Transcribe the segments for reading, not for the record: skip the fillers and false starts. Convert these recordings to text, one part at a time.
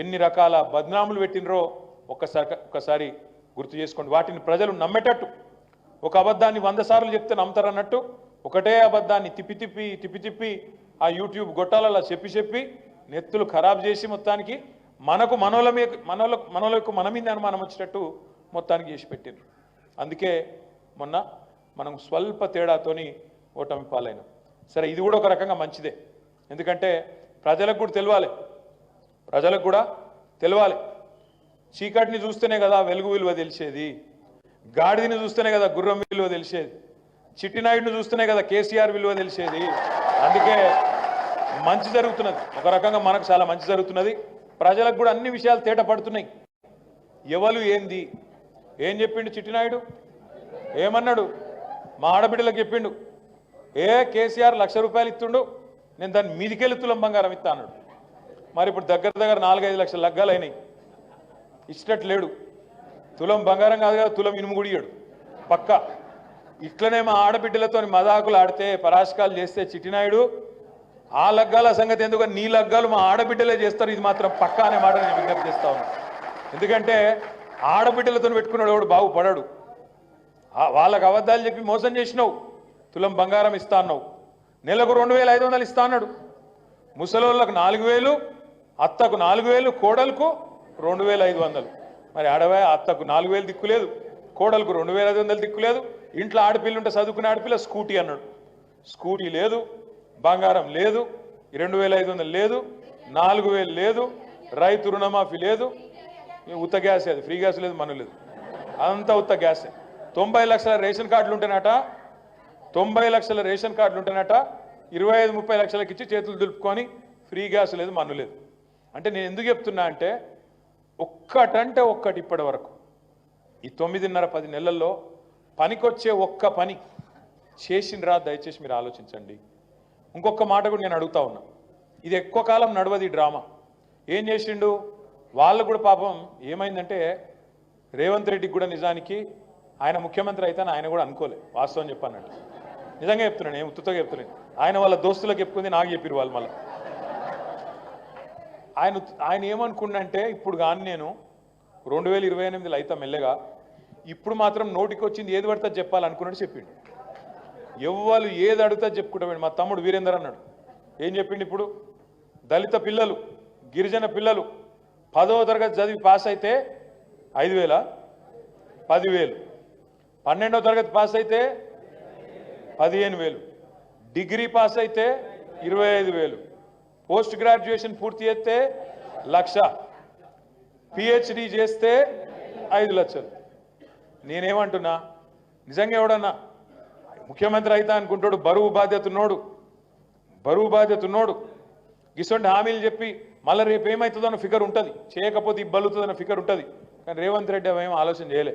ఎన్ని రకాల బద్నాములు పెట్టినరో ఒక్కసారి గుర్తు చేసుకోండి. వాటిని ప్రజలు నమ్మేటట్టు, ఒక అబద్ధాన్ని 100 సార్లు చెప్తే నమ్ముతారన్నట్టు ఒకటే అబద్ధాన్ని తిప్పి తిప్పి ఆ యూట్యూబ్ గొట్టాలలో చెప్పి నెత్తులు ఖరాబ్ చేసి మొత్తానికి మనోళ్ళకు మన మీద అనుమానం వచ్చేటట్టు మొత్తానికి చేసి పెట్టారు. అందుకే మొన్న మనం స్వల్ప తేడాతోని ఓటమి పాలైన. సరే, ఇది కూడా ఒక రకంగా మంచిదే. ఎందుకంటే ప్రజలకు కూడా తెలవాలి. చీకటిని చూస్తేనే కదా వెలుగు విలువ తెలిసేది, గాడిదని చూస్తేనే కదా గుర్రం విలువ తెలిసేది, చిట్టినాయుడిని చూస్తేనే కదా కేసీఆర్ విలువ తెలిసేది. అందుకే మంచి జరుగుతున్నది, ఒక రకంగా మనకు చాలా మంచి జరుగుతున్నది. ప్రజలకు కూడా అన్ని విషయాలు తేట పడుతున్నాయి. ఎవరు ఏంది ఏం చెప్పిండు చిట్టినాయుడు, ఏమన్నాడు, మా ఆడబిడ్డలకు చెప్పిండు, కేసీఆర్ ₹1,00,000 ఇస్తుండు, నేను దాన్ని మీదికెళ్ళి తులం బంగారం ఇస్తా అన్నాడు. మరి ఇప్పుడు దగ్గర 4-5 లక్షల లగ్గాలు అయినాయి. ఇచ్చినట్టు లేడు. తులం బంగారం కాదు కదా, తులం ఇనుము కూడా ఇయ్యడు పక్క. ఇట్లనే మా ఆడబిడ్డలతో మదాకులు ఆడితే, పరాశకాలు చేస్తే చిట్టినాయుడు ఆ లగ్గాల సంగతి ఎందుకు, నీ లగ్గాలు మా ఆడబిడ్డలే చేస్తారు, ఇది మాత్రం పక్కా అనే మాట నేను విజ్ఞప్తి చేస్తా ఉన్నాను. ఎందుకంటే ఆడబిడ్డలతో పెట్టుకున్నాడు ఎవడు బాగుపడాడు. వాళ్ళకు అబద్ధాలు చెప్పి మోసం చేసినావు. తులం బంగారం ఇస్తా అన్నావు, నెలకు 2,500 ఇస్తా అన్నాడు. ముసలోళ్ళకు 4,000, అత్తకు 4,000, కోడలకు 2,500. మరి ఆడవే అత్తకు 4,000 దిక్కులేదు, కోడలకు 2,500 దిక్కులేదు. ఇంట్లో ఆడపిల్ల ఉంటే చదువుకునే ఆడపిల్ల స్కూటీ అన్నాడు. స్కూటీ లేదు, బంగారం లేదు, 2,500 లేదు, 4,000 లేదు, రైతు రుణమాఫీ లేదు. ఉత్త గ్యాసే, అది ఫ్రీ గ్యాస్ లేదు, మన లేదు, అంతా ఉత్త గ్యాసే. 90 లక్షల రేషన్ కార్డులు ఉంటేనట, 90 లక్షల రేషన్ కార్డులు ఉంటేనట 25-30 లక్షలకి ఇచ్చి చేతులు దులుపుకొని ఫ్రీ గ్యాస్ లేదు, మన్ను లేదు. అంటే నేను ఎందుకు చెప్తున్నా అంటే, ఒక్కటంటే ఒక్కటి ఇప్పటి వరకు ఈ 9.5-10 నెలల్లో పనికొచ్చే ఒక్క పని చేసిండ్రా? దయచేసి మీరు ఆలోచించండి. ఇంకొక మాట కూడా నేను అడుగుతా ఉన్నా, ఇది ఎక్కువ కాలం నడవది డ్రామా. ఏం చేసిండు వాళ్ళు కూడా పాపం. ఏమైందంటే రేవంత్ రెడ్డికి కూడా నిజానికి ఆయన ముఖ్యమంత్రి అయితే ఆయన కూడా అనుకోలే, వాస్తవం చెప్పానంటే. నిజంగా చెప్తున్నాను, ఏం ఉత్తుతో చెప్తున్నాను. ఆయన వాళ్ళ దోస్తులకు చెప్పుకుంది, నాకు చెప్పారు వాళ్ళు. మళ్ళీ ఆయన ఏమనుకున్నంటే, ఇప్పుడు కానీ నేను 2028లో అయితే మెల్లగా, ఇప్పుడు మాత్రం నోటికి వచ్చింది ఏది పడితే చెప్పాలనుకున్నట్టు చెప్పిండు. ఎవ్వరు ఏది అడుగుతా చెప్పుకుంటాడు. మా తమ్ముడు వీరేందర్ అన్నాడు, ఏం చెప్పిండు, ఇప్పుడు దళిత పిల్లలు, గిరిజన పిల్లలు 10వ తరగతి చదివి పాస్ అయితే 5,000, 10,000, 12వ తరగతి పాస్ అయితే 15,000, డిగ్రీ పాస్ అయితే 25,000, పోస్ట్ గ్రాడ్యుయేషన్ పూర్తి చేస్తే 1,00,000, పిహెచ్డి చేస్తే 5 లక్షలు. నేనేమంటున్నా, నిజంగా ఎవడన్నా ముఖ్యమంత్రి అయితే అనుకుంటాడు, బరువు బాధ్యత ఉన్నోడు గిసొంటి హామీలు చెప్పి మళ్ళీ రేపు ఏమవుతుందన్న ఫిగర్ ఉంటుంది, చేయకపోతే ఇబ్బలుతుందన్న ఫిగర్ ఉంటుంది. కానీ రేవంత్ రెడ్డి అవేం ఆలోచన చేయలే.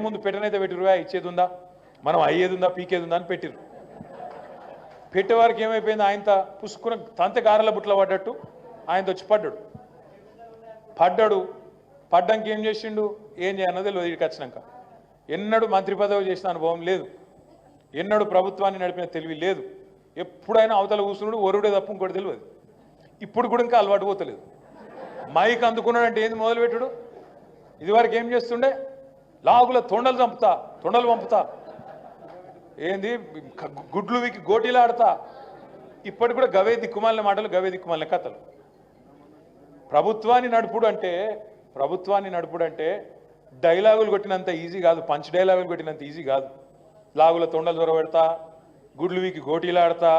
ముందు పెట్టనైతే పెట్టిరువా, ఇచ్చేది ఉందా, మనం అయ్యేది ఉందా, పీకేది ఉందా అని పెట్టిరు. పెట్టేవారికి ఏమైపోయింది, ఆయనతో పుసుకున్న తంత గారెల బుట్ల పడ్డట్టు ఆయనతో వచ్చి పడ్డాక ఏం చేసిండు, ఏం చేయన్నది వీడికి వచ్చినాక. ఎన్నడూ మంత్రి పదవి చేసిన అనుభవం లేదు, ఎన్నడూ ప్రభుత్వాన్ని నడిపిన తెలివి లేదు. ఎప్పుడైనా అవతల కూర్చున్నాడు, ఒరుడే తప్ప ఇంకోటి తెలియదు. ఇప్పుడు కూడా ఇంకా అలవాటు పోతలేదు. మైక్ అందుకున్నాడంటే ఏంది మొదలుపెట్టుడు. ఇదివరకు ఏం చేస్తుండే, లాగుల తొండలు పంపుతా, ఏంది గుడ్లు వీకి గోటీలు ఆడతా. ఇప్పటి కూడా గవే దిక్కుమాలిన మాటలు, గవే దిక్కుమాలిన కథలు. ప్రభుత్వాన్ని నడుపుడు అంటే డైలాగులు కొట్టినంత ఈజీ కాదు, పంచ్ డైలాగులు కొట్టినంత ఈజీ కాదు. లాగుల తొండలు దొరబెడతా, గుడ్లు వీకి గోటీలు ఆడతా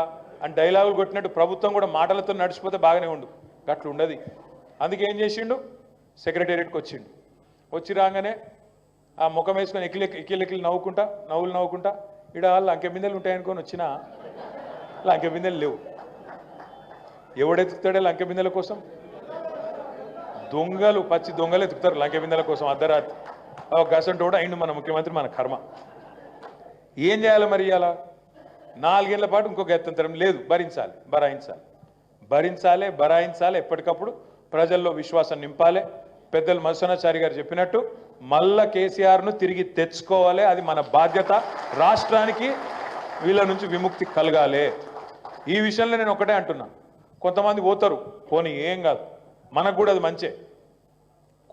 అని డైలాగులు కొట్టినట్టు ప్రభుత్వం కూడా మాటలతో నడిచిపోతే బాగానే ఉండు, గట్లు ఉండదు. అందుకే ఏం చేసిండు, సెక్రటేరియట్కి వచ్చిండు. వచ్చి రాగానే ఆ ముఖం వేసుకొని ఎక్కిలు నవ్వుకుంటా ఇక్కడ లంకె బిందెలు ఉంటాయనుకొని వచ్చినా లంకె బిందెలు లేవు. ఎవడెత్తుతాడే లంకె బిందెల కోసం? దొంగలు, పచ్చి దొంగలు ఎత్తుకుతారు లంకె బిందెల కోసం అర్ధరాత్రి. గసంటో కూడా అయిండు మన ముఖ్యమంత్రి, మన కర్మ. ఏం చేయాలి మరి? ఇవాళ 4 ఏళ్ల పాటు ఇంకొక ఎత్తంతరం లేదు, భరాయించాలి. ఎప్పటికప్పుడు ప్రజల్లో విశ్వాసం నింపాలి. పెద్దలు మత్స్యనాచారి గారు చెప్పినట్టు మళ్ళా కేసీఆర్ను తిరిగి తెచ్చుకోవాలి. అది మన బాధ్యత. రాష్ట్రానికి వీళ్ళ నుంచి విముక్తి కలగాలి. ఈ విషయంలో నేను ఒకటే అంటున్నా, కొంతమంది పోతారు, పోనీ ఏం కాదు, మనకు కూడా అది మంచే.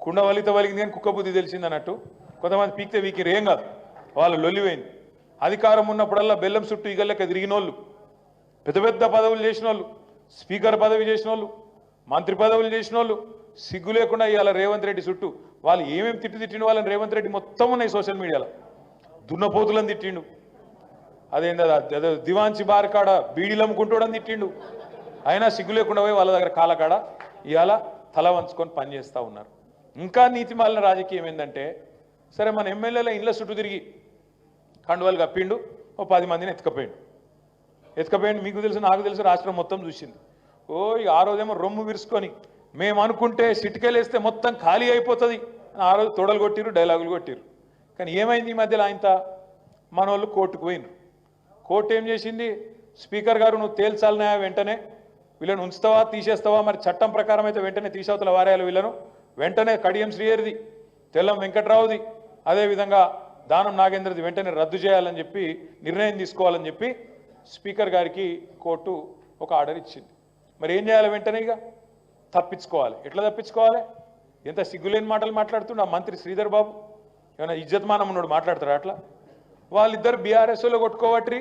కుండ వలిత వలిగింది కానీ కుక్క బుద్ధి తెలిసింది అన్నట్టు కొంతమంది పీక్తే వీకిరు, ఏం కాదు, వాళ్ళు లొల్లిపోయింది. అధికారం ఉన్నప్పుడల్లా బెల్లం చుట్టూ ఈగలెక్క తిరిగిన వాళ్ళు, పెద్ద పెద్ద పదవులు చేసిన వాళ్ళు, స్పీకర్ పదవి చేసిన వాళ్ళు, మంత్రి పదవులు చేసిన వాళ్ళు, సిగ్గు లేకుండా ఇవాళ రేవంత్ రెడ్డి చుట్టూ వాళ్ళు ఏమేమి తిట్టిండు వాళ్ళని రేవంత్ రెడ్డి మొత్తం ఉన్నాయి సోషల్ మీడియాలో. దున్నపోతులను తిట్టిండు, అదేందో దివాంచి బార్ కాడ బీడీలు అమ్ముకుంటూడని తిట్టిండు. అయినా సిగ్గు లేకుండా పోయి వాళ్ళ దగ్గర కాళ్ళ కాడ ఇవాళ తల వంచుకొని పనిచేస్తూ ఉన్నారు. ఇంకా నీతిమాలిన రాజకీయం ఏంటంటే, సరే మన ఎమ్మెల్యేల ఇళ్ళ చుట్టూ తిరిగి కండువాలు కప్పిండు, ఓ 10 మందిని ఎత్తుకపోయిండు. మీకు తెలుసు, నాకు తెలుసు, రాష్ట్రం మొత్తం చూసింది. ఓ ఇక ఆ రోజేమో రొమ్ము విరుచుకొని మేము అనుకుంటే సిటికెళ్ళేస్తే మొత్తం ఖాళీ అయిపోతుంది అని ఆ రోజు తొడలు కొట్టిరు, డైలాగులు కొట్టిరు. కానీ ఏమైంది ఈ మధ్యలో ఆయనతో మన వాళ్ళు కోర్టుకు పోయినరు. కోర్టు ఏం చేసింది, స్పీకర్ గారు నువ్వు తేల్చాలనే వెంటనే వీళ్ళను ఉంచుతావా తీసేస్తావా, మరి చట్టం ప్రకారం అయితే వెంటనే తీసవతల వారేయాలి వీళ్ళను, వెంటనే కడియం శ్రీహరిది, తెల్లం వెంకట్రావుది, అదేవిధంగా దానం నాగేంద్రది వెంటనే రద్దు చేయాలని చెప్పి నిర్ణయం తీసుకోవాలని చెప్పి స్పీకర్ గారికి కోర్టు ఒక ఆర్డర్ ఇచ్చింది. మరి ఏం చేయాలి, వెంటనే ఇక తప్పించుకోవాలి. ఎట్లా తప్పించుకోవాలి, ఎంత సిగ్గులేని మాటలు మాట్లాడుతుండే ఆ మంత్రి శ్రీధర్ బాబు, ఏమైనా ఇజ్జత్మానం ఉన్నాడు మాట్లాడతారు అట్లా. వాళ్ళిద్దరు బీఆర్ఎస్లో కొట్టుకోవట్రి,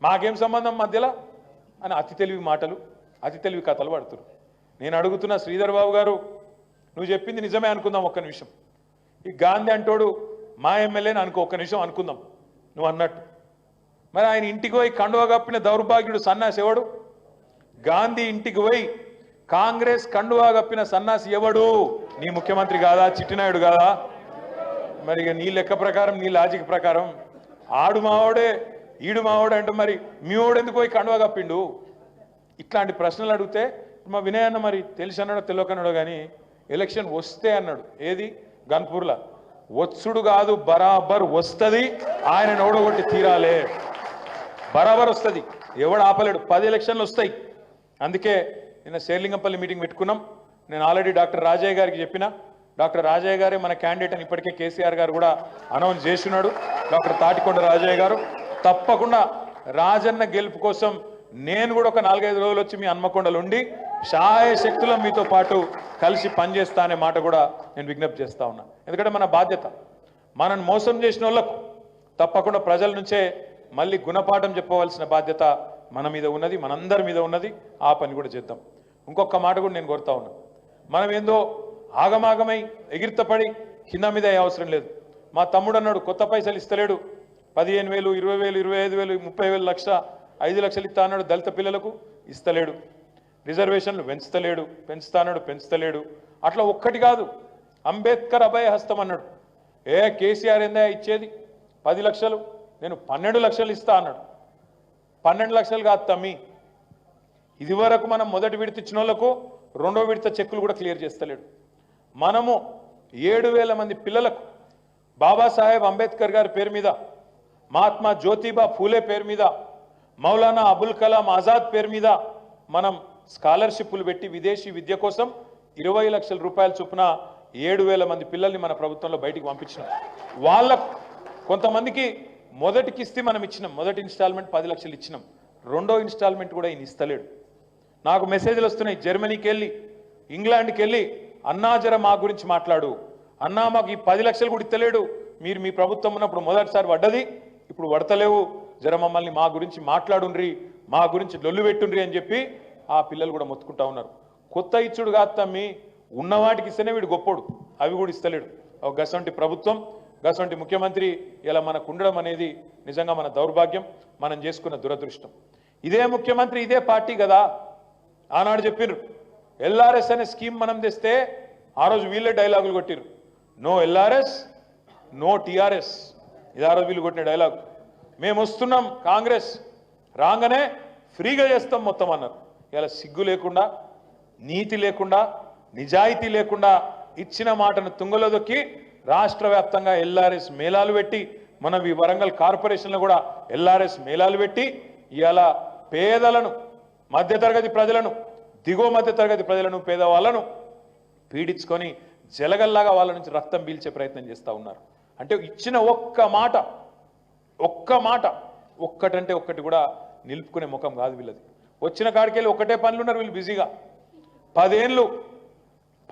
మాకేం సంబంధం మధ్యలో అని అతి తెలివి మాటలు, అతి తెలివి కథలు పడుతున్నారు. నేను అడుగుతున్న శ్రీధర్ బాబు గారు, నువ్వు చెప్పింది నిజమే అనుకుందాం ఒక్క నిమిషం, ఈ గాంధీ అంటోడు మా ఎమ్మెల్యేని అనుకో, ఒక్క నిమిషం అనుకుందాం నువ్వు అన్నట్టు. మరి ఆయన ఇంటికి పోయి కండువా కప్పిన దౌర్భాగ్యుడు సన్నాసి ఎవడు? గాంధీ ఇంటికి పోయి కాంగ్రెస్ కండువా కప్పిన సన్నాసి ఎవడు? నీ ముఖ్యమంత్రి కాదా, చిట్టినాయుడు కాదా? మరి ఇక నీ లెక్క ప్రకారం, నీ లాజిక్ ప్రకారం ఆడు మావాడే ఈడు మావాడే అంటే మరి మీ వాడు ఎందుకు పోయి కండువా కప్పిండు? ఇట్లాంటి ప్రశ్నలు అడిగితే మా వినయ్ అన్న మరి తెలిసి అన్నాడో తెలియకన్నాడో కానీ ఎలక్షన్ వస్తే అన్నాడు, ఏది గన్పూర్లో, వచ్చుడు కాదు బరాబర్ వస్తుంది, ఆయన ఓడగొట్టి తీరాలే, బరాబర్ వస్తుంది, ఎవడు ఆపలేడు, 10 ఎలక్షన్లు వస్తాయి. అందుకే నిన్న శేర్లింగంపల్లి మీటింగ్ పెట్టుకున్నాం. నేను ఆల్రెడీ డాక్టర్ రాజయ్య గారికి చెప్పిన, డాక్టర్ రాజయ్య గారే మన క్యాండిడేట్ అని ఇప్పటికే కేసీఆర్ గారు కూడా అనౌన్స్ చేస్తున్నాడు. డాక్టర్ తాటికొండ రాజయ్య గారు తప్పకుండా రాజన్న గెలుపు కోసం నేను కూడా ఒక 4-5 రోజులు వచ్చి మీ హన్మకొండలో ఉండి శాయ శక్తుల మీతో పాటు కలిసి పనిచేస్తా అనే మాట కూడా నేను విజ్ఞప్తి చేస్తా ఉన్నా. ఎందుకంటే మన బాధ్యత, మనల్ని మోసం చేసిన వాళ్ళకు తప్పకుండా ప్రజల నుంచే మళ్ళీ గుణపాఠం చెప్పవలసిన బాధ్యత మన మీద ఉన్నది, మనందరి మీద ఉన్నది. ఆ పని కూడా చేద్దాం. ఇంకొక మాట కూడా నేను కోరుతా ఉన్నా, మనం ఏందో ఆగమాగమై ఎగిరితపడి కింద మీద అవసరం లేదు. మా తమ్ముడు అన్నాడు కొత్త పైసలు ఇస్తలేడు, 15,000, 20,000, 25,000, 30,000, 1,00,000, 5 లక్షలు ఇస్తా అన్నాడు దళిత పిల్లలకు, ఇస్తలేడు. రిజర్వేషన్లు పెంచుతలేడు. అట్లా ఒక్కటి కాదు, అంబేద్కర్ అభయ హస్తం అన్నాడు. కేసీఆర్ ఏందా ఇచ్చేది 10 లక్షలు, నేను 12 లక్షలు ఇస్తా అన్నాడు. 12 లక్షలు కాదు తమ్మి, ఇది వరకు మనం మొదటి విడత ఇచ్చిన వాళ్ళకు రెండో విడత చెక్కులు కూడా క్లియర్ చేస్తలేడు. మనము 7,000 మంది పిల్లలకు బాబాసాహెబ్ అంబేద్కర్ గారి పేరు మీద, మహాత్మా జ్యోతిబా ఫూలే పేరు మీద, మౌలానా అబుల్ కలాం ఆజాద్ పేరు మీద మనం స్కాలర్షిప్లు పెట్టి విదేశీ విద్య కోసం 20 లక్షల రూపాయల చొప్పున 7,000 మంది పిల్లల్ని మన ప్రభుత్వంలో బయటికి పంపించినాం. వాళ్ళకు కొంతమందికి మొదటి కిస్తీ మనం ఇచ్చినాం, మొదటి ఇన్స్టాల్మెంట్ 10 లక్షలు ఇచ్చినాం, రెండో ఇన్స్టాల్మెంట్ కూడా ఈయన ఇస్తలేడు. నాకు మెసేజ్లు వస్తున్నాయి, జర్మనీకి వెళ్ళి ఇంగ్లాండ్కి వెళ్ళి, అన్నా జర మా గురించి మాట్లాడు, అన్నా మాకు ఈ 10 లక్షలు కూడా ఇస్తలేడు, మీరు మీ ప్రభుత్వం ఉన్నప్పుడు మొదటిసారి పడ్డది, ఇప్పుడు పడతలేవు, జర మమ్మల్ని మా గురించి మాట్లాడుండ్రి, మా గురించి లొల్లు పెట్టుండ్రి అని చెప్పి ఆ పిల్లలు కూడా మొత్తుకుంటా ఉన్నారు. కొత్త ఇచ్చుడు కాదు తమ్మి, ఉన్నవాటికి ఇస్తేనే వీడు గొప్పోడు, అవి కూడా ఇస్తలేడు. గసంటి ప్రభుత్వం, గసంటి ముఖ్యమంత్రి ఇలా మనకు ఉండడం అనేది నిజంగా మన దౌర్భాగ్యం, మనం చేసుకున్న దురదృష్టం. ఇదే ముఖ్యమంత్రి ఇదే పార్టీ కదా ఆనాడు చెప్పిర్రు, ఎల్ఆర్ఎస్ అనే స్కీమ్ మనం తెస్తే ఆ రోజు వీళ్ళే డైలాగులు కొట్టిరు, నో ఎల్ఆర్ఎస్ నో టీఆర్ఎస్, ఇది ఆ రోజు వీళ్ళు కొట్టిన డైలాగ్. మేము వస్తున్నాం కాంగ్రెస్ రాగానే ఫ్రీగా చేస్తాం మొత్తం అన్నారు. ఇలా సిగ్గు లేకుండా, నీతి లేకుండా, నిజాయితీ లేకుండా ఇచ్చిన మాటను తుంగలో దొక్కి రాష్ట్ర వ్యాప్తంగా ఎల్ఆర్ఎస్ మేళాలు పెట్టి, మన ఈ వరంగల్ కార్పొరేషన్లో కూడా ఎల్ఆర్ఎస్ మేళాలు పెట్టి ఇవాళ పేదలను, మధ్యతరగతి ప్రజలను, దిగువ మధ్యతరగతి ప్రజలను, పేదవాళ్ళను పీడించుకొని జలగల్లాగా వాళ్ళ నుంచి రక్తం పీల్చే ప్రయత్నం చేస్తూ ఉన్నారు. అంటే ఇచ్చిన ఒక్క మాట ఒక్కటంటే ఒక్కటి కూడా నిలుపుకునే ముఖం కాదు వీళ్ళది. వచ్చిన కాడికెళ్ళి ఒక్కటే పనులు ఉన్నారు వీళ్ళు బిజీగా. 10 ఏళ్ళు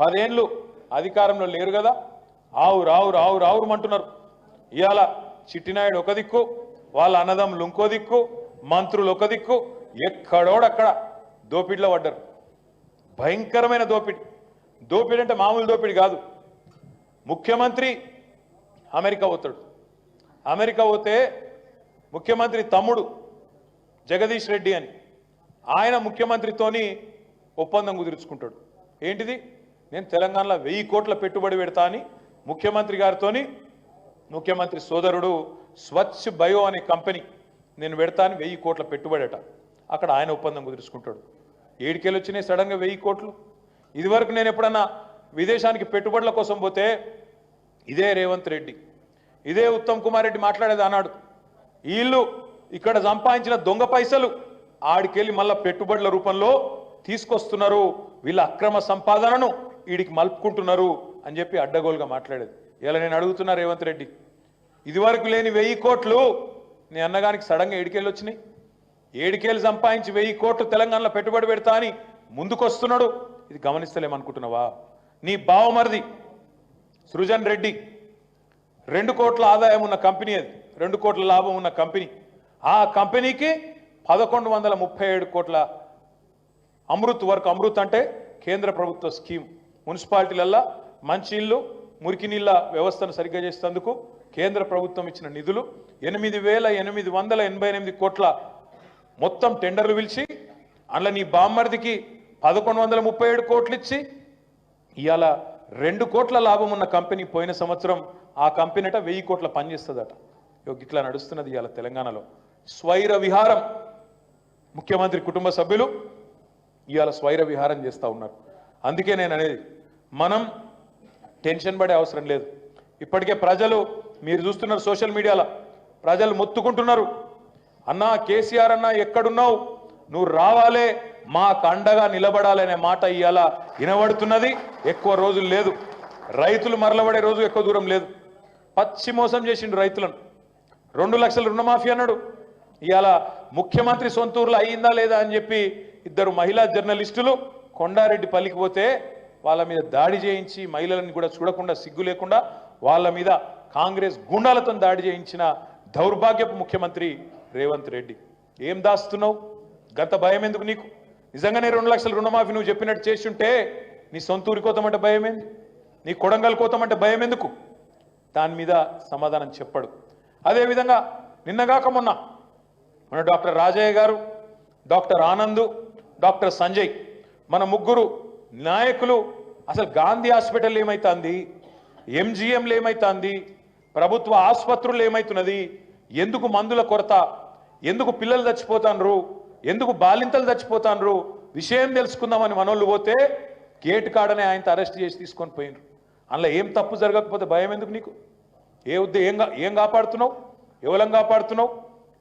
10 ఏళ్ళు అధికారంలో లేరు కదా, ఆవురు అంటున్నారు. ఇవాళ చిట్టినాయుడు ఒక దిక్కు, వాళ్ళ అన్నదమ్ములు ఇంకో దిక్కు, మంత్రులు ఒక దిక్కు, ఎక్కడోడక్కడ దోపిడిలో పడ్డారు. భయంకరమైన దోపిడి అంటే మామూలు దోపిడి కాదు. ముఖ్యమంత్రి అమెరికా పోతాడు. అమెరికా పోతే ముఖ్యమంత్రి తమ్ముడు జగదీష్ రెడ్డి అని ఆయన ముఖ్యమంత్రితోని ఒప్పందం కుదుర్చుకుంటాడు. ఏంటిది? నేను తెలంగాణలో 1000 కోట్ల పెట్టుబడి పెడతా అని ముఖ్యమంత్రి గారితోని, ముఖ్యమంత్రి సోదరుడు స్వచ్ఛ బయో అనే కంపెనీ నేను పెడతా అని 1000 కోట్ల పెట్టుబడట. అక్కడ ఆయన ఒప్పందం కుదుర్చుకుంటాడు. ఏడికెళ్ళి వచ్చినాయి సడన్గా 1000 కోట్లు? ఇదివరకు నేను ఎప్పుడన్నా విదేశానికి పెట్టుబడుల కోసం పోతే ఇదే రేవంత్ రెడ్డి, ఇదే ఉత్తమ్ కుమార్ రెడ్డి మాట్లాడేది అన్నాడు, వీళ్ళు ఇక్కడ సంపాదించిన దొంగ పైసలు ఆడికెళ్ళి మళ్ళా పెట్టుబడుల రూపంలో తీసుకొస్తున్నారు, వీళ్ళ అక్రమ సంపాదనను వీడికి మలుపుకుంటున్నారు అని చెప్పి అడ్డగోలుగా మాట్లాడేది. ఇలా నేను అడుగుతున్నా రేవంత్ రెడ్డి, ఇదివరకు లేని 1000 కోట్లు నీ అన్నగానికి సడన్గా ఏడికెళ్ళి వచ్చినాయి? ఏడికేళ్ళు సంపాదించి 1000 కోట్లు తెలంగాణలో పెట్టుబడి పెడతా అని ముందుకొస్తున్నాడు. ఇది గమనిస్తలేమనుకుంటున్నావా? నీ బావమరిది సృజన్ రెడ్డి 2 కోట్ల ఆదాయం ఉన్న కంపెనీ, అది 2 కోట్ల లాభం ఉన్న కంపెనీ. ఆ కంపెనీకి 1137 కోట్ల అమృత్ అంటే కేంద్ర ప్రభుత్వ స్కీమ్, మున్సిపాలిటీలల్లో మంచినీళ్ళు మురికి నీళ్ళ వ్యవస్థను సరిగ్గా చేసేందుకు కేంద్ర ప్రభుత్వం ఇచ్చిన నిధులు 8,888 కోట్ల మొత్తం టెండర్లు పిలిచి అందులో నీ బామ్మర్దికి 1137 కోట్లు ఇచ్చి ఇవాళ 2 కోట్ల లాభం ఉన్న కంపెనీ పోయిన సంవత్సరం ఆ కంపెనీ అట 1000 కోట్ల పనిచేస్తుందట. ఇట్లా నడుస్తున్నది ఇవాళ తెలంగాణలో. స్వైర విహారం, ముఖ్యమంత్రి కుటుంబ సభ్యులు ఇవాళ స్వైర విహారం చేస్తూ ఉన్నారు. అందుకే నేను అనేది, మనం టెన్షన్ పడే అవసరం లేదు. ఇప్పటికే ప్రజలు, మీరు చూస్తున్నారు సోషల్ మీడియాలో ప్రజలు మొత్తుకుంటున్నారు, అన్నా కేసీఆర్ అన్నా ఎక్కడున్నావు, నువ్వు రావాలే, మాకు అండగా నిలబడాలనే మాట ఇవాళ వినబడుతున్నది. ఎక్కువ రోజులు లేదు, రైతులు మరలబడే రోజు ఎక్కువ దూరం లేదు. పచ్చి మోసం చేసిండు రైతులను. 2 లక్షల రుణమాఫీ అన్నాడు. ఇవాళ ముఖ్యమంత్రి సొంతూరులో అయ్యిందా లేదా అని చెప్పి 2 మహిళా జర్నలిస్టులు కొండారెడ్డి పల్లికి పోతే వాళ్ళ మీద దాడి చేయించి, మహిళలను కూడా చూడకుండా సిగ్గు లేకుండా వాళ్ళ మీద కాంగ్రెస్ గుండాలతో దాడి చేయించిన దౌర్భాగ్యపు ముఖ్యమంత్రి రేవంత్ రెడ్డి. ఏం దాస్తున్నావు? గత భయం ఎందుకు నీకు? నిజంగానే 2 లక్షల రుణమాఫీ నువ్వు చెప్పినట్టు చేస్తుంటే నీ సొంతూరి కోతమంటే భయం ఏంది? నీ కొడంగల్ కోతమంటే భయం ఎందుకు? దాని మీద సమాధానం చెప్పడు. అదేవిధంగా నిన్నగాక మొన్న మన డాక్టర్ రాజయ్య గారు, డాక్టర్ ఆనంద్, డాక్టర్ సంజయ్, మన ముగ్గురు నాయకులు అసలు గాంధీ హాస్పిటల్ ఏమైతుంది, ఎంజీఎంలు ఏమైతుంది, ప్రభుత్వ ఆసుపత్రులు ఏమైతున్నది, ఎందుకు మందుల కొరత, ఎందుకు పిల్లలు చచ్చిపోతాన్రు, ఎందుకు బాలింతలు చచ్చిపోతాన్రు విషయం తెలుసుకుందామని మనోళ్ళు పోతే గేట్ కాడనే ఆయన అరెస్ట్ చేసి తీసుకొని పోయినరు. అందులో ఏం తప్పు జరగకపోతే భయం ఎందుకు నీకు? ఏం కాపాడుతున్నావు? ఎవరిని కాపాడుతున్నావు?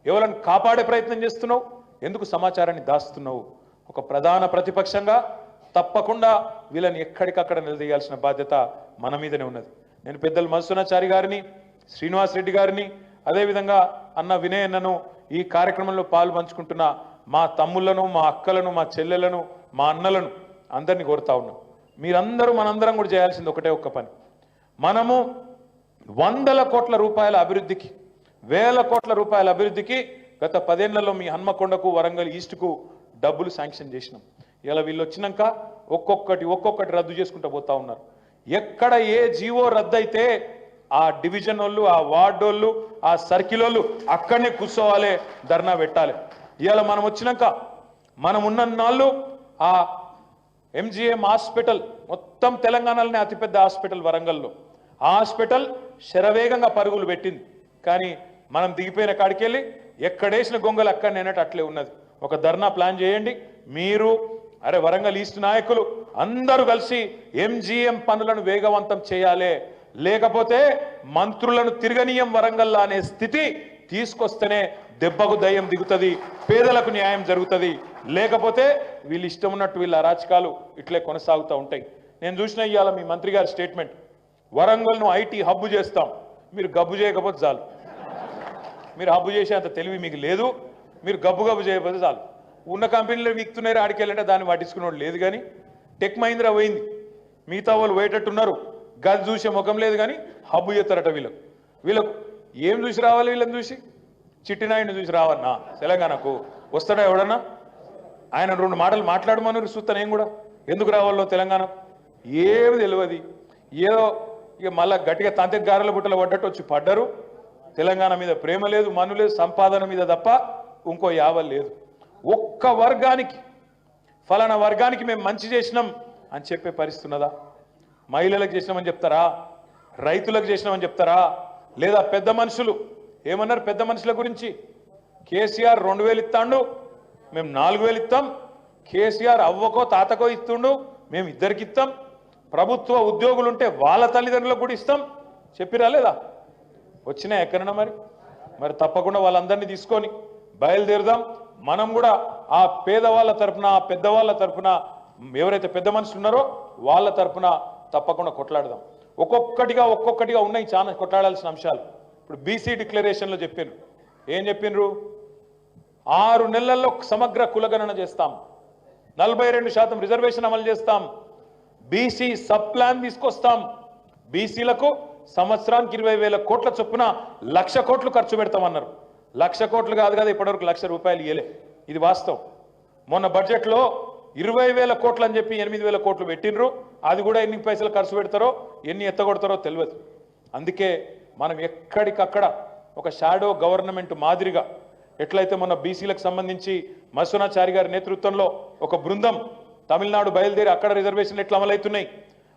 ఎవరిని కాపాడే ప్రయత్నం చేస్తున్నావు? ఎందుకు సమాచారాన్ని దాస్తున్నావు? ఒక ప్రధాన ప్రతిపక్షంగా తప్పకుండా వీళ్ళని ఎక్కడికక్కడ నిలదీయాల్సిన బాధ్యత మన మీదనే ఉన్నది. నేను పెద్దలు మధుసూనాచారి గారిని, శ్రీనివాస్ రెడ్డి గారిని, అదేవిధంగా అన్న వినయ్ అన్నను, ఈ కార్యక్రమంలో పాలు పంచుకుంటున్న మా తమ్ముళ్లను, మా అక్కలను, మా చెల్లెలను, మా అన్నలను అందరినీ కోరుతా ఉన్నాం. మీరందరూ మనందరం కూడా చేయాల్సింది ఒకటే ఒక్క పని. మనము 100ల కోట్ల రూపాయల అభివృద్ధికి, 1000 కోట్ల రూపాయల అభివృద్ధికి గత 10 ఏళ్లలో మీ హన్మకొండకు, వరంగల్ ఈస్ట్కు డబ్బులు శాంక్షన్ చేసినాం. ఇలా వీళ్ళు వచ్చినాక ఒక్కొక్కటి రద్దు చేసుకుంటూ పోతా ఉన్నారు. ఎక్కడ ఏ జీవో రద్దు అయితే ఆ డివిజన్ వాళ్ళు, ఆ వార్డు వాళ్ళు, ఆ సర్కిల్ వాళ్ళు అక్కడనే కూర్చోవాలి, ధర్నా పెట్టాలి. ఇవాళ మనం వచ్చినాక మనం ఉన్న నాళ్ళు ఆ ఎంజీఎం హాస్పిటల్ మొత్తం తెలంగాణలోనే అతిపెద్ద హాస్పిటల్ వరంగల్లో, ఆ హాస్పిటల్ శరవేగంగా పరుగులు పెట్టింది. కానీ మనం దిగిపోయిన కాడికెళ్ళి ఎక్కడేసిన గొంగలు అక్కడనే అన్నట్టు అట్లే ఉన్నది. ఒక ధర్నా ప్లాన్ చేయండి మీరు, వరంగల్ ఈస్ట్ నాయకులు అందరూ కలిసి ఎంజీఎం పనులను వేగవంతం చేయాలి. లేకపోతే మంత్రులను తిరగనీయం వరంగల్ అనే స్థితి తీసుకొస్తేనే దెబ్బకు దయ్యం దిగుతుంది, పేదలకు న్యాయం జరుగుతుంది. లేకపోతే వీళ్ళు ఇష్టం ఉన్నట్టు వీళ్ళ అరాచకాలు ఇట్లే కొనసాగుతూ ఉంటాయి. నేను చూసిన ఇవాళ మీ మంత్రి గారి స్టేట్మెంట్, వరంగల్ను ఐటీ హబ్బు చేస్తాం. మీరు గబ్బు చేయకపోతే చాలు, మీరు హబ్బు చేసేంత తెలివి మీకు లేదు, మీరు గబ్బు చేయకపోతే చాలు. ఉన్న కంపెనీలు వీక్తున్నాయి ఆడికెళ్ళంటే దాన్ని పట్టించుకునేవాడు లేదు. కానీ టెక్ మహీంద్రా పోయింది, మిగతా వాళ్ళు పోయేటట్టున్నారు. గది చూసే ముఖం లేదు కానీ హబ్బు చేస్తారట వీళ్ళకు ఏం చూసి రావాలి? వీళ్ళని చూసి చిట్టినాయుడిని చూసి రావన్నా తెలంగాణకు వస్తాడా ఎవడన్నా? ఆయన 2 మాటలు మాట్లాడమన్నారు చూస్తా నేను కూడా. ఎందుకు రావాలో తెలంగాణ ఏమి తెలియదు. ఏదో ఇక మళ్ళా గట్టిగా తంతె గారెల బుట్టలు పడ్డట్టు వచ్చి పడ్డరు. తెలంగాణ మీద ప్రేమ లేదు, మన్ను లేదు, సంపాదన మీద తప్ప ఇంకో యావల్ లేదు. ఒక్క వర్గానికి ఫలానా వర్గానికి మేము మంచి చేసినాం అని చెప్పే పరిస్థితి ఉన్నదా? మహిళలకు చేసినామని చెప్తారా? రైతులకు చేసినామని చెప్తారా? లేదా పెద్ద మనుషులు ఏమన్నారు? పెద్ద మనుషుల గురించి కేసీఆర్ 2000 ఇస్తాడు, మేము 4000 ఇస్తాం. కేసీఆర్ అవ్వకో తాతకో ఇస్తుండు, మేము ఇద్దరికి ఇస్తాం. ప్రభుత్వ ఉద్యోగులు ఉంటే వాళ్ళ తల్లిదండ్రులకు కూడా ఇస్తాం చెప్పిరా లేదా? వచ్చినా ఎక్కడన్నా మరి తప్పకుండా వాళ్ళందరినీ తీసుకొని బయలుదేరుదాం. మనం కూడా ఆ పేదవాళ్ళ తరపున, ఆ పెద్దవాళ్ళ తరపున, ఎవరైతే పెద్ద మనుషులు ఉన్నారో వాళ్ళ తరపున తప్పకుండా కొట్లాడదాం. ఒక్కొక్కటిగా ఉన్నాయి చాలా కొట్లాడాల్సిన అంశాలు. ఇప్పుడు బీసీ డిక్లరేషన్లో చెప్పినారు. ఏం చెప్పినరు? 6 నెలల్లో సమగ్ర కులగణన చేస్తాం, 42% రిజర్వేషన్ అమలు చేస్తాం, బీసీ సబ్ ప్లాన్ తీసుకొస్తాం, బీసీలకు సంవత్సరానికి 20,000 కోట్ల చొప్పున 1,00,000 కోట్లు ఖర్చు పెడతామన్నారు. 1,00,000 కోట్లు కాదు కదా, ఇప్పటివరకు 1,00,000 రూపాయలు ఇయ్యలే. ఇది వాస్తవం. మొన్న బడ్జెట్లో 20,000 కోట్లు అని చెప్పి 8,000 కోట్లు పెట్టినరు. అది కూడా ఎన్ని పైసలు ఖర్చు పెడతారో, ఎన్ని ఎత్తగొడతారో తెలియదు. అందుకే మనం ఎక్కడికక్కడ ఒక షాడో గవర్నమెంట్ మాదిరిగా ఎట్లయితే మొన్న బీసీలకు సంబంధించి మసునాచారి గారి నేతృత్వంలో ఒక బృందం తమిళనాడు బయలుదేరి అక్కడ రిజర్వేషన్లు ఎట్లా అమలవుతున్నాయి,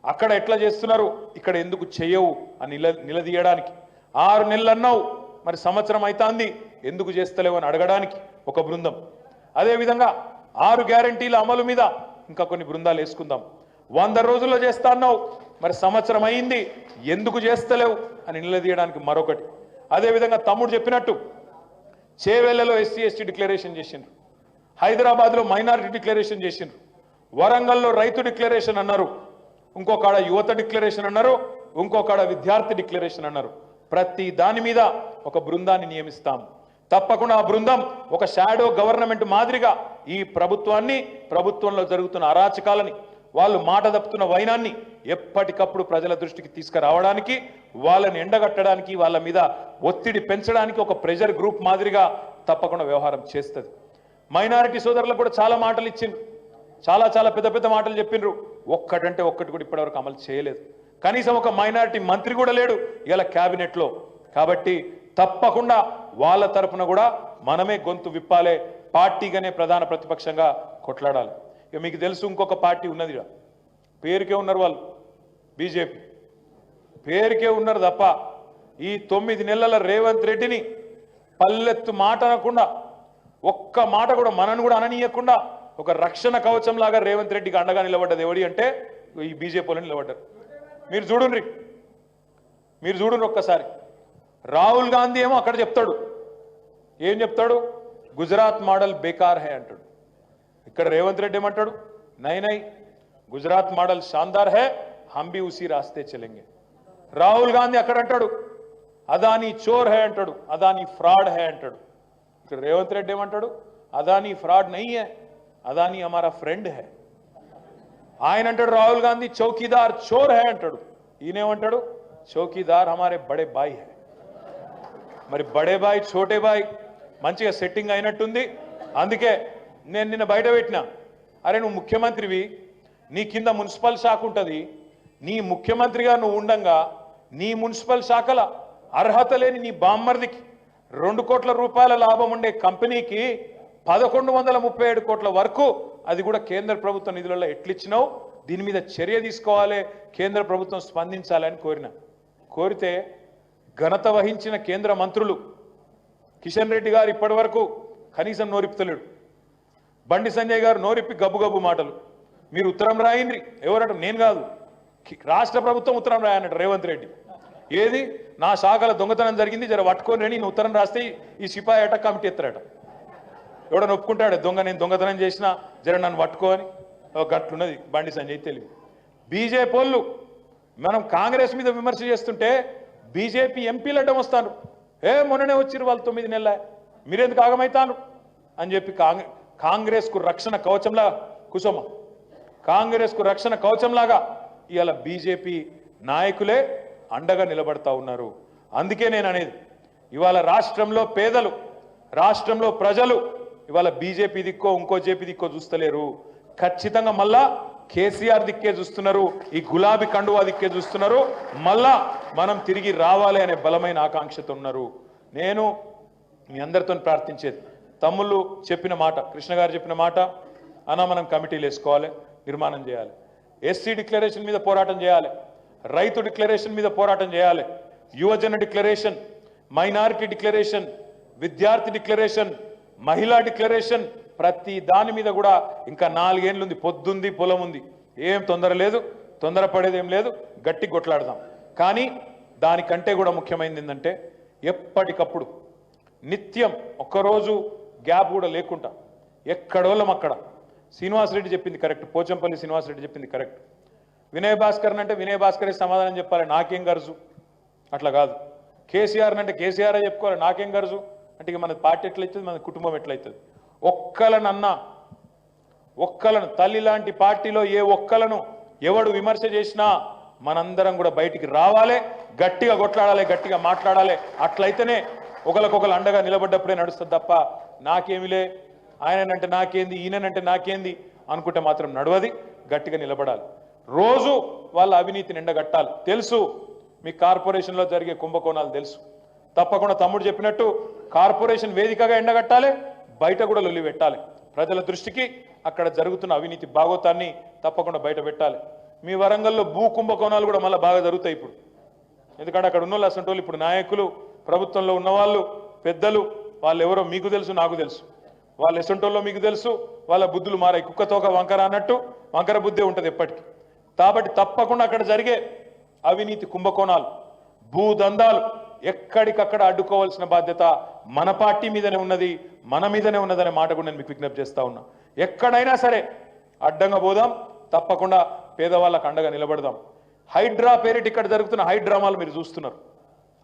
అక్కడ ఎట్లా చేస్తున్నారు, ఇక్కడ ఎందుకు చేయవు అని నిలదీయడానికి 6 నెలలు అన్నావు, మరి సంవత్సరం అవుతుంది ఎందుకు చేస్తలేవు అని అడగడానికి ఒక బృందం. అదేవిధంగా 6 గ్యారంటీల అమలు మీద ఇంకా కొన్ని బృందాలు వేసుకుందాం. 100 రోజుల్లో చేస్తా అన్నావు, మరి సంవత్సరం అయింది ఎందుకు చేస్తలేవు అని నిలదీయడానికి మరొకటి. అదేవిధంగా తమ్ముడు చెప్పినట్టు చేవెళ్లలో ఎస్సీ ఎస్టీ డిక్లరేషన్ చేసిండ్రు, హైదరాబాద్లో మైనారిటీ డిక్లరేషన్ చేసిండ్రు, వరంగల్లో రైతు డిక్లరేషన్ అన్నారు, ఇంకొకడ యువత డిక్లరేషన్ అన్నారు, ఇంకొకడ విద్యార్థి డిక్లరేషన్ అన్నారు. ప్రతి దాని మీద ఒక బృందాన్ని నియమిస్తాం. తప్పకుండా ఆ బృందం ఒక షాడో గవర్నమెంట్ మాదిరిగా ఈ ప్రభుత్వంలో జరుగుతున్న అరాచకాలని, వాళ్ళు మాట తప్పుతున్న వైనాన్ని ఎప్పటికప్పుడు ప్రజల దృష్టికి తీసుకురావడానికి, వాళ్ళని ఎండగట్టడానికి, వాళ్ళ మీద ఒత్తిడి పెంచడానికి ఒక ప్రెషర్ గ్రూప్ మాదిరిగా తప్పకుండా వ్యవహారం చేస్తుంది. మైనారిటీ సోదరులకు కూడా చాలా మాటలు ఇచ్చిండ్రు, చాలా పెద్ద మాటలు చెప్పిండ్రు. ఒక్కటంటే ఒక్కటి కూడా ఇప్పటివరకు అమలు చేయలేదు. కనీసం ఒక మైనారిటీ మంత్రి కూడా లేడు ఇలా క్యాబినెట్లో. కాబట్టి తప్పకుండా వాళ్ళ తరపున కూడా మనమే గొంతు విప్పాలే, పార్టీగానే ప్రధాన ప్రతిపక్షంగా కొట్లాడాలి. ఇక మీకు తెలుసు ఇంకొక పార్టీ ఉన్నది, పేరుకే ఉన్నారు వాళ్ళు, బీజేపీ పేరుకే ఉన్నారు తప్ప ఈ 9 నెలల రేవంత్ రెడ్డిని పల్లెత్తు మాట అనకుండా, ఒక్క మాట కూడా మనను కూడా అననీయకుండా ఒక రక్షణ కవచం లాగా రేవంత్ రెడ్డికి అండగా నిలబడ్డది ఎవడి అంటే ఈ బీజేపీ వాళ్ళు నిలబడ్డారు. మీరు చూడండి ఒక్కసారి. రాహుల్ గాంధీ ఏమో అక్కడ చెప్తాడు, ఏం చెప్తాడు? గుజరాత్ మోడల్ బేకార్ హై అంటాడు. ఇక్కడ రేవంత్ రెడ్డి ఏమంటాడు? నై గుజరాత్ మోడల్ షాందార్ హై, హమ్ భీ ఉసీ రాస్తే చలేంగే. రాహుల్ గాంధీ అక్కడ అంటాడు అదానీ చోర్ హై అంటాడు, అదానీ ఫ్రాడ్ హై అంటాడు. ఇక్కడ రేవంత్ రెడ్డి ఏమంటాడు? అదానీ ఫ్రాడ్ నహీ హై, అదానీ హమారా ఫ్రెండ్ హై. ఆయన అంటాడు రాహుల్ గాంధీ చౌకీదార్ చోర్ హై అంటాడు. ఈయనేమంటాడు? చౌకీదార్ హమారే బడే బాయ్ హై. మరి బడే బాయ్ ఛోటే బాయ్ మంచిగా సెట్టింగ్ అయినట్టుంది. అందుకే నేను నిన్న బయట పెట్టినా, అరే నువ్వు ముఖ్యమంత్రివి, నీ కింద మున్సిపల్ శాఖ ఉంటుంది, నీ ముఖ్యమంత్రిగా నువ్వు ఉండంగా నీ మున్సిపల్ శాఖల అర్హత లేని నీ బామ్మర్దికి 2 కోట్ల రూపాయల లాభం ఉండే కంపెనీకి 1137 కోట్ల వరకు, అది కూడా కేంద్ర ప్రభుత్వ నిధులలో ఎట్లిచ్చినావు, దీని మీద చర్య తీసుకోవాలి, కేంద్ర ప్రభుత్వం స్పందించాలని కోరితే ఘనత వహించిన కేంద్ర మంత్రులు కిషన్ రెడ్డి గారు ఇప్పటి వరకు కనీసం నోరిప్పుతలేడు. బండి సంజయ్ గారు నోరిప్పి గబ్బు మాటలు. మీరు ఉత్తరం రాయండి, ఎవరట? నేను కాదు, రాష్ట్ర ప్రభుత్వం ఉత్తరం రాయనట రేవంత్ రెడ్డి. ఏది? నా శాఖల దొంగతనం జరిగింది, జర పట్టుకొని రండి, నేను ఉత్తరం రాస్తే ఈ సిపాయి అట కమిటీ ఎత్తారట. ఎవడని ఒప్పుకుంటాడు నేను దొంగతనం చేసినా, జర నన్ను పట్టుకోని. గట్లున్నది బండి సంజయ్ తెలివి. బీజేపీ వాళ్ళు మనం కాంగ్రెస్ మీద విమర్శ చేస్తుంటే బీజేపీ ఎంపీలు అడ్డం వస్తాను, మొన్ననే వచ్చిరు వాళ్ళు 9 నెలల, మీరెందుకు ఆగమవుతాను అని చెప్పి కాంగ్రెస్కు రక్షణ కవచంలా కాంగ్రెస్కు రక్షణ కవచంలాగా ఇవాళ బీజేపీ నాయకులే అండగా నిలబడతా ఉన్నారు. అందుకే నేను అనేది ఇవాళ రాష్ట్రంలో పేదలు, రాష్ట్రంలో ప్రజలు ఇవాళ బీజేపీ దిక్కో ఇంకో జేపీ దిక్కో చూస్తలేరు. ఖచ్చితంగా మళ్ళా కేసీఆర్ దిక్కే చూస్తున్నారు, ఈ గులాబీ కండువా దిక్కే చూస్తున్నారు. మళ్ళా మనం తిరిగి రావాలి అనే బలమైన ఆకాంక్షతో ఉన్నారు. నేను మీ అందరితో ప్రార్థించేది, తమ్ముళ్ళు చెప్పిన మాట, కృష్ణ గారు చెప్పిన మాట అన్న, మనం కమిటీలు వేసుకోవాలి, నిర్మాణం చేయాలి, ఎస్సీ డిక్లరేషన్ మీద పోరాటం చేయాలి, రైతు డిక్లరేషన్ మీద పోరాటం చేయాలి, యువజన డిక్లరేషన్, మైనారిటీ డిక్లరేషన్, విద్యార్థి డిక్లరేషన్, మహిళా డిక్లరేషన్, ప్రతి దాని మీద కూడా ఇంకా 4 ఏళ్ళు ఉంది, పొద్దుంది, పొలం ఉంది, ఏం తొందర లేదు, తొందరపడేది ఏం లేదు, గట్టి కొట్లాడదాం. కానీ దానికంటే కూడా ముఖ్యమైనది ఏంటంటే ఎప్పటికప్పుడు నిత్యం ఒక్కరోజు గ్యాప్ కూడా లేకుండా ఎక్కడోళ్ళం అక్కడ. శ్రీనివాసరెడ్డి చెప్పింది కరెక్ట్, పోచంపల్లి శ్రీనివాసరెడ్డి చెప్పింది కరెక్ట్. వినయ్ భాస్కర్ అంటే వినయ్ భాస్కరే సమాధానం చెప్పాలి, నాకేం గరజు, అట్లా కాదు. కేసీఆర్ అంటే కేసీఆర్ చెప్పుకోవాలి, నాకేం గరజు అంటే ఇక మన పార్టీ ఎట్లయితుంది, మన కుటుంబం ఎట్లయితుంది. ఒక్కలనన్నా, ఒక్కలను తల్లి లాంటి పార్టీలో ఏ ఒక్కలను ఎవడు విమర్శ చేసినా మనందరం కూడా బయటికి రావాలి, గట్టిగా కొట్లాడాలి, గట్టిగా మాట్లాడాలి. అట్లయితేనే ఒకరికొకరు అండగా నిలబడ్డప్పుడే నడుస్తుంది తప్ప నాకేమిలే, ఆయనంటే నాకేంది, ఈయనంటే నాకేంది అనుకుంటే మాత్రం నడవది. గట్టిగా నిలబడాలి, రోజు వాళ్ళ అవినీతిని ఎండగట్టాలి. తెలుసు మీ కార్పొరేషన్లో జరిగే కుంభకోణాలు తెలుసు, తప్పకుండా తమ్ముడు చెప్పినట్టు కార్పొరేషన్ వేదికగా ఎండగట్టాలి, బయట కూడా లొల్లి పెట్టాలి. ప్రజల దృష్టికి అక్కడ జరుగుతున్న అవినీతి భాగోతాన్ని తప్పకుండా బయట పెట్టాలి. మీ వరంగల్లో భూ కుంభకోణాలు కూడా మళ్ళీ బాగా జరుగుతాయి ఇప్పుడు, ఎందుకంటే అక్కడ ఉన్న వాళ్ళు అసంటోళ్ళు ఇప్పుడు నాయకులు, ప్రభుత్వంలో ఉన్నవాళ్ళు, పెద్దలు, వాళ్ళు ఎవరో మీకు తెలుసు, నాకు తెలుసు. వాళ్ళు ఎసంటోళ్ళో మీకు తెలుసు, వాళ్ళ బుద్ధులు మారాయి. కుక్కతోక వంకర అన్నట్టు వంకర బుద్ధే ఉంటుంది ఎప్పటికీ. కాబట్టి తప్పకుండా అక్కడ జరిగే అవినీతి కుంభకోణాలు, భూదందాలు ఎక్కడికక్కడ అడ్డుకోవాల్సిన బాధ్యత మన పార్టీ మీదనే ఉన్నది, మన మీదనే ఉన్నదనే మాట కూడా నేను మీకు విజ్ఞప్తి చేస్తా ఉన్నా. ఎక్కడైనా సరే అడ్డంగా పోదాం, తప్పకుండా పేదవాళ్ళకు అండగా నిలబడదాం. హైడ్రా పేరిటి ఇక్కడ జరుగుతున్న హైడ్రామాలు మీరు చూస్తున్నారు,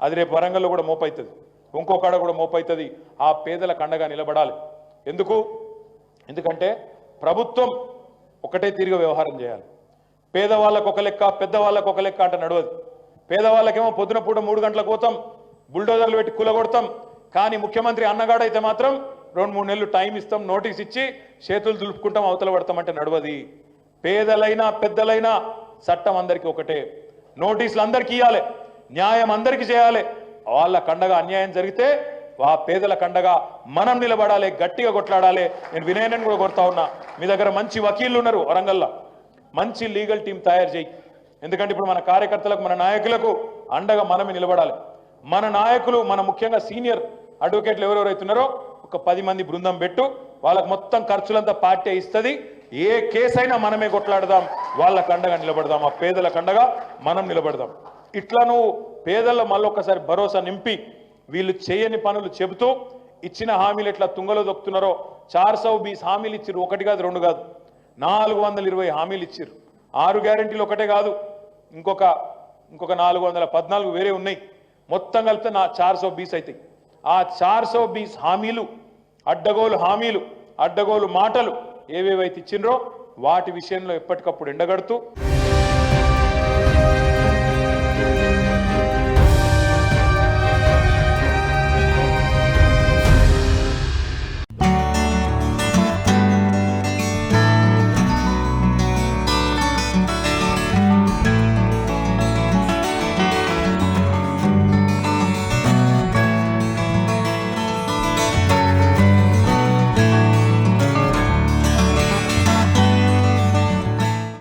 అది రేపు వరంగల్లో కూడా మోపవుతుంది, ఇంకొకడ కూడా మోపవుతుంది. ఆ పేదలకు అండగా నిలబడాలి. ఎందుకంటే ప్రభుత్వం ఒకటే తీరుగా వ్యవహారం చేయాలి. పేదవాళ్ళకు ఒక లెక్క, పెద్దవాళ్ళకు ఒక లెక్క అంటే నడవదు. పేదవాళ్ళకేమో పొద్దున పూట 3 గంటలకు పోతాం, బుల్డోజర్లు పెట్టి కూలగొడతాం. కానీ ముఖ్యమంత్రి అన్నగాడైతే మాత్రం 2-3 నెలలు టైం ఇస్తాం, నోటీస్ ఇచ్చి చేతులు దులుపుకుంటాం, అవతల పడతామంటే నడవది. పేదలైనా పెద్దలైనా చట్టం అందరికీ ఒకటే, నోటీసులు అందరికీ ఇవ్వాలి, న్యాయం అందరికీ చేయాలి. వాళ్ళ కండగా అన్యాయం జరిగితే ఆ పేదల కండగా మనం నిలబడాలి, గట్టిగా కొట్లాడాలి. నేను వినయనని కూడా కొడతా ఉన్నా, మీ దగ్గర మంచి వకీళ్ళు ఉన్నారు వరంగల్లో, మంచి లీగల్ టీం తయారు చేయి. ఎందుకంటే ఇప్పుడు మన కార్యకర్తలకు, మన నాయకులకు అండగా మనమే నిలబడాలి. మన నాయకులు, మన ముఖ్యంగా సీనియర్ అడ్వకేట్లు ఎవరెవరైతున్నారో ఒక 10 మంది బృందం పెట్టు, వాళ్ళకు మొత్తం ఖర్చులంతా పార్టీ ఇస్తుంది. ఏ కేసైనా మనమే కొట్లాడదాం, వాళ్ళకు అండగా నిలబడదాం, ఆ పేదల కండగా మనం నిలబడదాం. ఇట్లా నువ్వు పేదల్లో మళ్ళొక్కసారి భరోసా నింపి వీళ్ళు చేయని పనులు చెబుతూ ఇచ్చిన హామీలు ఎట్లా తుంగలో దొక్కుతున్నారో 420 హామీలు ఇచ్చిర్రు, 1 కాదు 2 కాదు, 420 హామీలు ఇచ్చిర్రు. 6 గ్యారెంటీలు ఒకటే కాదు, ఇంకొక 414 వేరే ఉన్నాయి. మొత్తం కలిపితే 420 అవుతాయి. ఆ 420 హామీలు, అడ్డగోలు హామీలు, అడ్డగోలు మాటలు ఏవేవైతే ఇచ్చిండ్రో వాటి విషయంలో ఎప్పటికప్పుడు ఎండగడుతూ